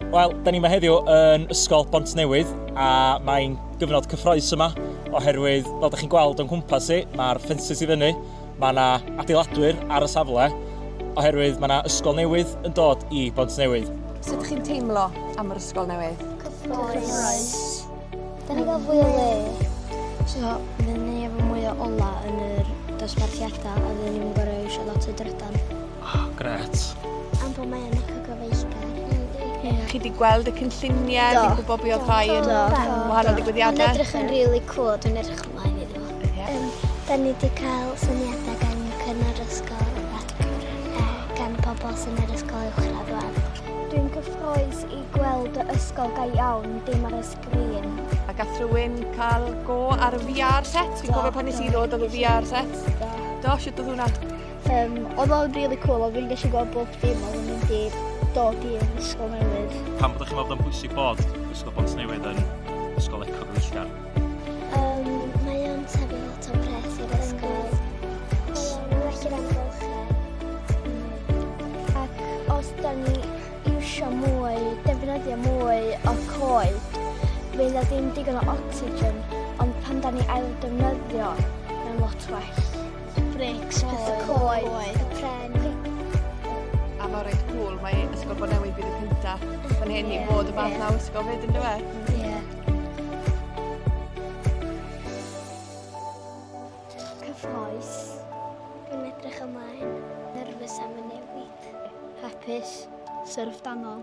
Wel, da ni yma heddiw yn Ysgol Bontnewydd a mae'n gyfnod cyffroes yma oherwydd, fel da chi'n gweld o'n cwmpas i, mae'r ffensys i fyny, mae yna adeiladwyr ar y safle oherwydd mae yna ysgol newydd yn dod i Bontnewydd. Sut ydych chi'n teimlo am yr ysgol newydd? Cyffroes. Da ni gael fwy o le. So, fydd ni efo mwy o ola yn yr dosbarthiadau a fydd ni'n gorau eisiau lot o drydan. Gret. Am bod mae'n eich o gyfeillgar. Chi wedi gweld y cynlluniau, chi'n gwybod beth oedd rhai yn wahanol digwyddiadau? Mae'n edrych yn rili cool, dwi'n edrych ymlaen iddo. Da ni wedi cael syniadau gan cynnar ysgol gan pobl sy'n yr ysgol uwchradd wan. Dwi'n gyffroes i gweld y ysgol ga iawn, dim ar y sgrin. A gath rhywun cael go ar y VR set? Fi'n cofio pan nes i ddod oedd y VR set? Do, sut oedd hwnna? Oedd o'n rili cool, oedd fi'n gallu gweld bob dim oedd yn mynd i dod i'r ysgol newydd. Pam bod chi'n meddwl yn bwysig bod Ysgol Bontnewydd yn ysgol eco-gyfeillgar? Mae o'n sefyll lot o pres i'r ysgol. Mae o'n well i'r amgylchedd. Ac os da ni iwsio mwy, defnyddio mwy o coed, fydd a ddim digon o oxygen, ond pan da ni ail defnyddio, mae'n lot well. Brics, pethau coed, y pren. A mae'n rhaid cwl, mae Ysgol Bontnewydd bydd y cyntaf fan hyn i fod y fath na ysgol fyd yn dweud. Ie. Cyffroes. Dwi'n edrych ymlaen. Nerfus am y newid. Hapus. Syrfdanol.